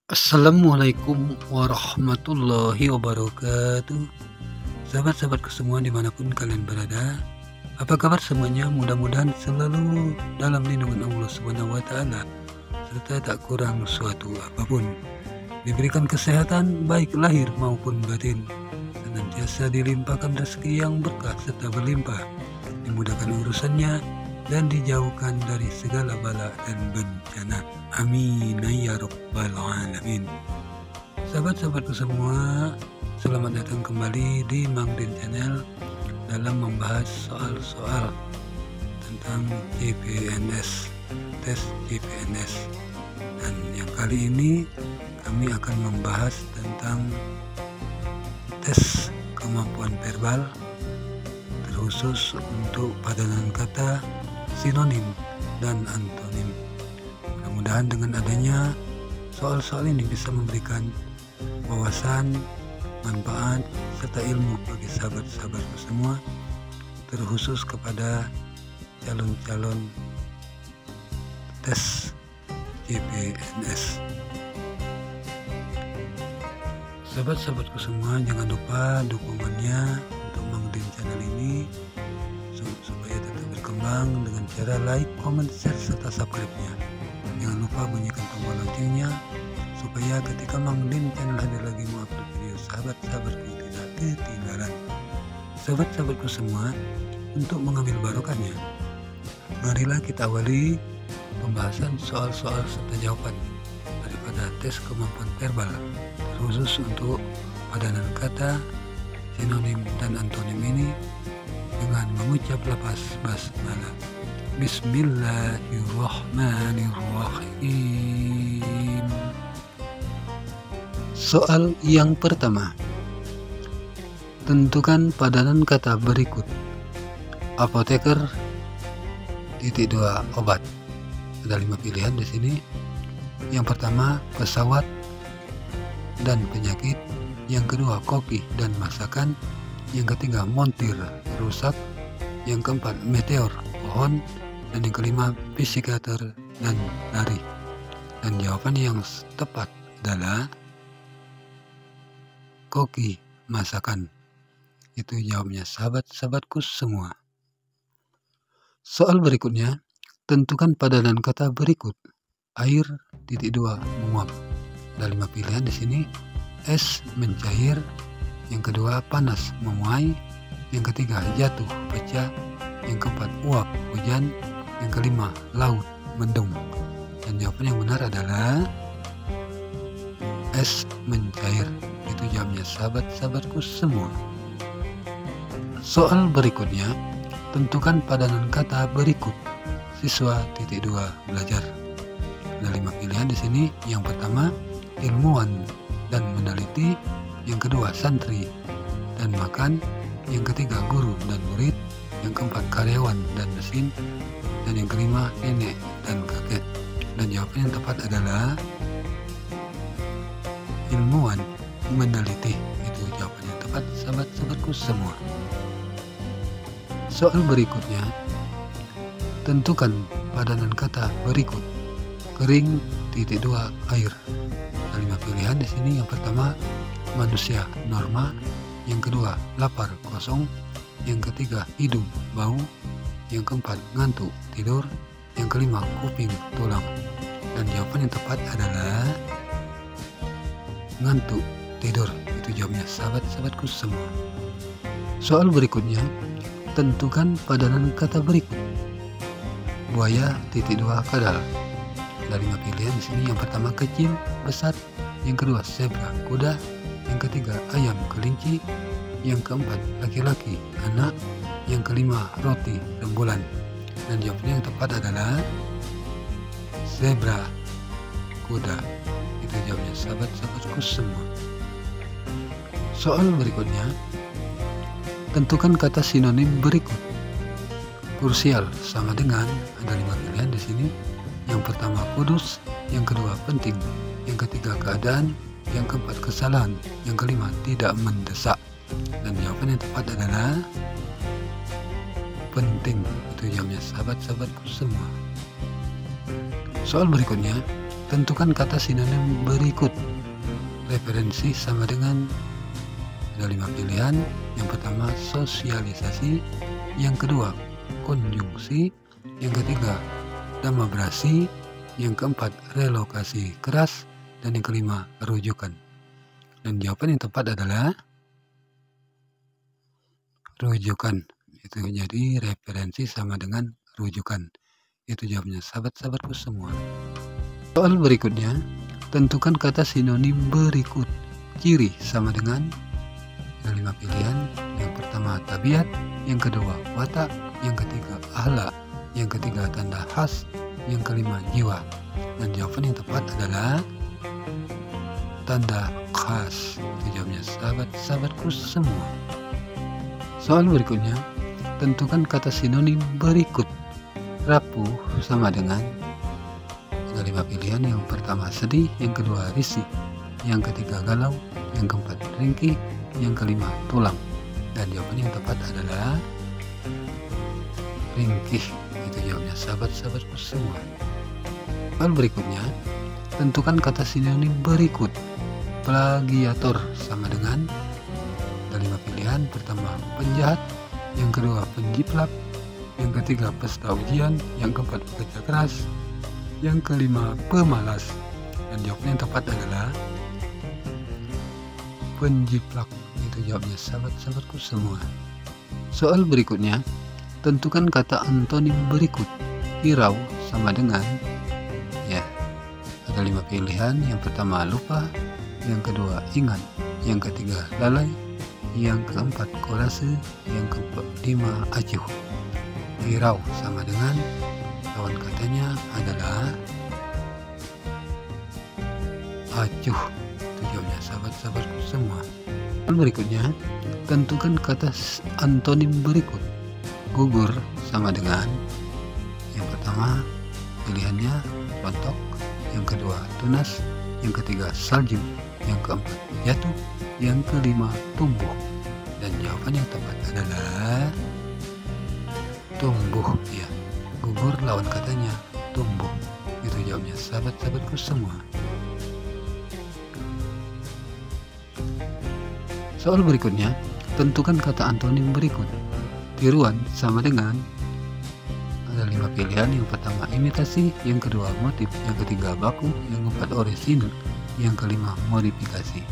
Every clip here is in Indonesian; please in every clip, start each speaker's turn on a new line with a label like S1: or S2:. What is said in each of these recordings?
S1: Assalamualaikum warahmatullahi wabarakatuh. Sahabat-sahabatku semua dimanapun kalian berada, apa kabar semuanya? Mudah-mudahan selalu dalam lindungan Allah Subhanahu wa Ta'ala, serta tak kurang suatu apapun. Diberikan kesehatan baik lahir maupun batin, senantiasa dilimpahkan rezeki yang berkah serta berlimpah, dimudahkan urusannya dan dijauhkan dari segala bala dan bencana. Amin ya rabbal alamin. Sahabat-sahabatku semua, selamat datang kembali di Mang Din Channel dalam membahas soal-soal tentang CPNS, tes CPNS. Dan yang kali ini kami akan membahas tentang tes kemampuan verbal, terkhusus untuk padanan kata, sinonim, dan antonim. Mudah-mudahan dengan adanya soal-soal ini bisa memberikan wawasan, manfaat, serta ilmu bagi sahabat-sahabatku semua, terkhusus kepada calon-calon tes CPNS. Sahabat-sahabatku semua, jangan lupa dukungannya untuk Mang Din Channel ini supaya tetap berkembang dengan cara like, comment, share, serta subscribe-nya. Jangan lupa bunyikan tombol loncengnya supaya ketika Mang Din Channel hadir lagi mengupload video, sahabat-sahabatku tidak ketinggalan. Sahabat-sahabatku semua, untuk mengambil barokahnya, marilah kita awali pembahasan soal-soal serta jawaban daripada tes kemampuan verbal, khusus untuk padanan kata, sinonim, dan antonim ini dengan mengucap lafaz basmalah. Bismillahirrahmanirrahim. Soal yang pertama, tentukan padanan kata berikut. Apoteker, obat. Ada 5 pilihan di sini. Yang pertama, pesawat dan penyakit. Yang kedua, kopi dan masakan. Yang ketiga, montir, rusak. Yang keempat, meteor, pohon. Dan yang kelima, psikiater dan lari. Dan jawaban yang tepat adalah koki, masakan. Itu jawabnya sahabat-sahabatku semua. Soal berikutnya, tentukan padanan kata berikut. Air, menguap. Ada 5 pilihan di sini. Es, mencair. Yang kedua, panas, memuai. Yang ketiga, jatuh, pecah. Yang keempat, uap, hujan. Yang kelima, laut, mendung. Dan jawaban yang benar adalah es, mencair. Itu jawabnya sahabat-sahabatku semua. Soal berikutnya, tentukan padanan kata berikut. Siswa, belajar. Ada 5 pilihan di sini. Yang pertama, ilmuwan dan meneliti. Yang kedua, santri dan makan. Yang ketiga, guru dan murid. Yang keempat, karyawan dan mesin. Dan yang kelima, nenek dan kakek. Dan jawaban yang tepat adalah ilmuwan meneliti. Itu jawaban yang tepat, sahabat-sahabatku semua. Soal berikutnya, tentukan padanan kata berikut. Kering, air. Ada 5 pilihan di sini. Yang pertama, manusia, norma. Yang kedua, lapar, kosong. Yang ketiga, hidung, bau. Yang keempat, ngantuk, tidur. Yang kelima, kuping, tulang. Dan jawaban yang tepat adalah ngantuk, tidur. Itu jawabnya sahabat-sahabatku semua. Soal berikutnya, tentukan padanan kata berikut. Buaya, kadal. Ada 5 pilihan di sini. Yang pertama, kecil, besar. Yang kedua, zebra, kuda. Yang ketiga, ayam, kelinci. Yang keempat, laki-laki, anak. Yang kelima, roti, rembulan. Dan jawabannya yang tepat adalah zebra, kuda. Itu jawabnya sahabat-sahabatku semua. Soal berikutnya, tentukan kata sinonim berikut. Krusial sama dengan, ada 5 pilihan di sini. Yang pertama, kudus. Yang kedua, penting. Yang ketiga, keadaan. Yang keempat, kesalahan. Yang kelima, tidak mendesak. Dan jawaban yang tepat adalah penting. Itu jawabnya sahabat-sahabatku semua. Soal berikutnya, tentukan kata sinonim berikut. Referensi sama dengan, ada 5 pilihan. Yang pertama sosialisasi, yang kedua konjungsi, yang ketiga damabrasi, yang keempat relokasi keras, dan yang kelima rujukan. Dan jawaban yang tepat adalah rujukan. Itu jadi referensi sama dengan rujukan. Itu jawabnya sahabat-sahabatku semua. Soal berikutnya, tentukan kata sinonim berikut. Ciri sama dengan, ada 5 pilihan. Yang pertama tabiat, yang kedua watak, yang ketiga akhlak, yang ketiga tanda khas, yang kelima jiwa. Dan jawaban yang tepat adalah tanda khas. Itu jawabnya sahabat-sahabatku semua. Soal berikutnya, tentukan kata sinonim berikut. Rapuh sama dengan, ada 5 pilihan. Yang pertama sedih, yang kedua risih, yang ketiga galau, yang keempat ringkih, yang kelima tulang. Dan jawaban yang tepat adalah ringkih. Itu jawabnya sahabat-sahabatku semua. Soal berikutnya, tentukan kata sinonim berikut. Plagiator sama dengan, ada 5 pilihan. Pertama penjahat, yang kedua penjiplak, yang ketiga peserta ujian, yang keempat pekerja keras, yang kelima pemalas. Dan jawaban yang tepat adalah penjiplak. Itu jawabnya sahabat-sahabatku semua. Soal berikutnya, tentukan kata antonim berikut. Hirau sama dengan, ya, ada 5 pilihan. Yang pertama lupa, yang kedua ingat, yang ketiga lalai, yang keempat kolase, yang kelima acuh. Hirau sama dengan, lawan katanya adalah acuh. Itu jawabnya sahabat-sahabatku semua. Berikutnya, tentukan kata antonim berikut. Gugur sama dengan, yang pertama pilihannya rontok, yang kedua tunas, yang ketiga salju, yang keempat jatuh, yang kelima tumbuh. Dan jawaban yang tepat adalah tumbuh, ya. Gugur lawan katanya tumbuh. Itu jawabnya sahabat-sahabatku semua. Soal berikutnya, tentukan kata antonim berikut. Tiruan sama dengan, ada 5 pilihan. Yang pertama imitasi, yang kedua motif, yang ketiga baku, yang keempat orisinil, yang kelima modifikasi.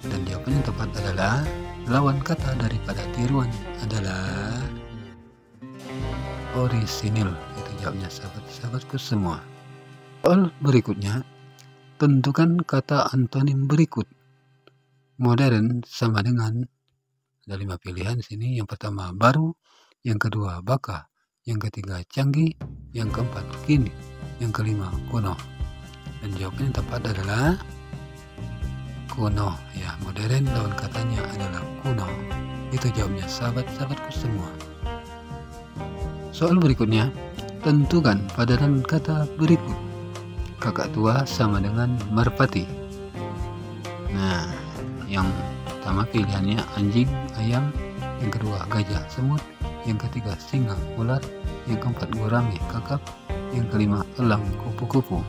S1: Dan jawaban yang tepat adalah lawan kata daripada tiruan adalah orisinil. Itu jawabnya sahabat-sahabatku semua. Soal berikutnya, tentukan kata antonim berikut. Modern sama dengan, ada 5 pilihan di sini. Yang pertama baru, yang kedua baka, yang ketiga canggih, yang keempat kini, yang kelima kuno. Dan jawaban yang tepat adalah kuno, ya. Modern lawan katanya adalah kuno. Itu jawabnya sahabat-sahabatku semua. Soal berikutnya, tentukan padanan kata berikut. Kakak tua sama dengan merpati. Nah, yang pertama pilihannya anjing, ayam, yang kedua gajah, semut, yang ketiga singa, ular, yang keempat gurame, kakap, yang kelima elang, kupu-kupu.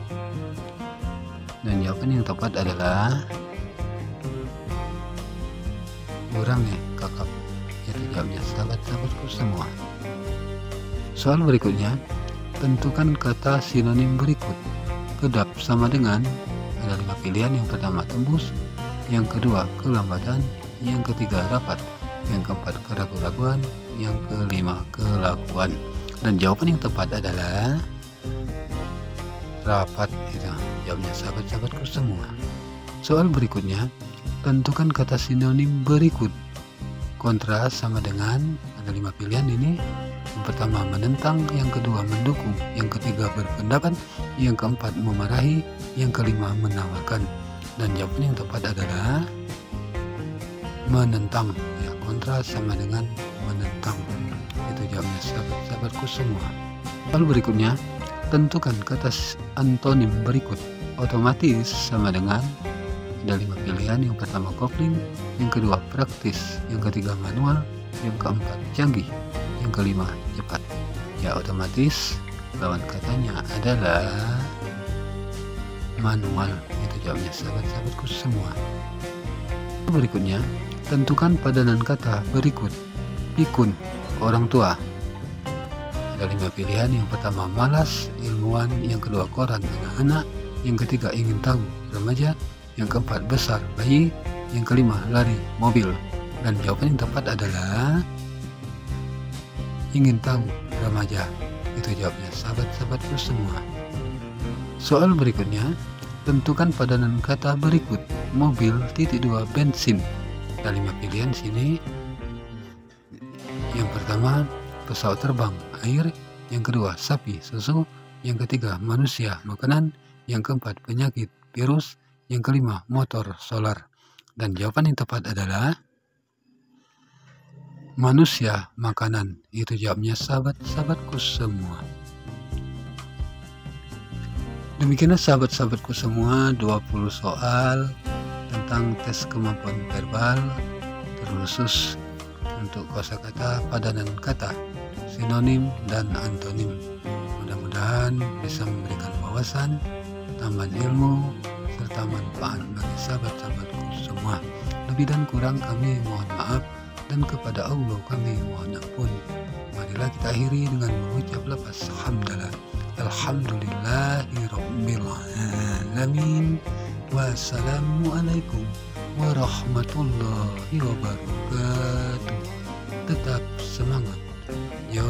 S1: Dan jawaban yang tepat adalah gurame, kakap. Itu jawabnya sahabat-sahabatku semua. Soal berikutnya, tentukan kata sinonim berikut. Kedap sama dengan, ada 5 pilihan. Yang pertama tembus, yang kedua kelambatan, yang ketiga rapat, yang keempat keraguan-raguan, yang kelima kelakuan. Dan jawaban yang tepat adalah rapat. Itu jawabnya sahabat-sahabatku semua. Soal berikutnya, tentukan kata sinonim berikut. Kontra sama dengan, ada 5 pilihan ini. Yang pertama menentang, yang kedua mendukung, yang ketiga berpendapat, yang keempat memarahi, yang kelima menawarkan. Dan jawaban yang tepat adalah menentang, ya. Kontra sama dengan menentang. Itu jawabnya sahabat-sahabatku semua. Lalu berikutnya, tentukan kata antonim berikut. Otomatis sama dengan, ada 5 pilihan. Yang pertama kopling, yang kedua praktis, yang ketiga manual, yang keempat canggih, yang kelima cepat. Ya, otomatis lawan katanya adalah manual. Itu jawabnya sahabat-sahabatku semua. Berikutnya, tentukan padanan kata berikut. Pikun, orang tua. Ada 5 pilihan. Yang pertama malas, ilmuwan. Yang kedua koran, anak-anak. Yang ketiga ingin tahu, remaja. Yang keempat besar, bayi. Yang kelima lari, mobil. Dan jawaban yang tepat adalah ingin tahu, remaja. Itu jawabnya sahabat-sahabatku semua. Soal berikutnya, tentukan padanan kata berikut. Mobil, (2) bensin. Ada 5 pilihan sini. Yang pertama pesawat terbang, air. Yang kedua sapi, susu. Yang ketiga manusia, makanan. Yang keempat penyakit, virus. Yang kelima motor, solar. Dan jawaban yang tepat adalah manusia, makanan. Itu jawabnya sahabat-sahabatku semua. Demikianlah sahabat-sahabatku semua 20 soal tentang tes kemampuan verbal, terkhusus untuk kosakata, padanan kata, sinonim dan antonim. Mudah-mudahan bisa memberikan wawasan, tambahan ilmu, serta manfaat bagi sahabat-sahabatku semua. Lebih dan kurang kami mohon maaf, dan kepada Allah kami mohon ampun. Marilah kita akhiri dengan mengucap lafaz hamdalah. Alhamdulillahirabbil alamin. Wassalamualaikum warahmatullahi wabarakatuh. Tetap semangat. Yo.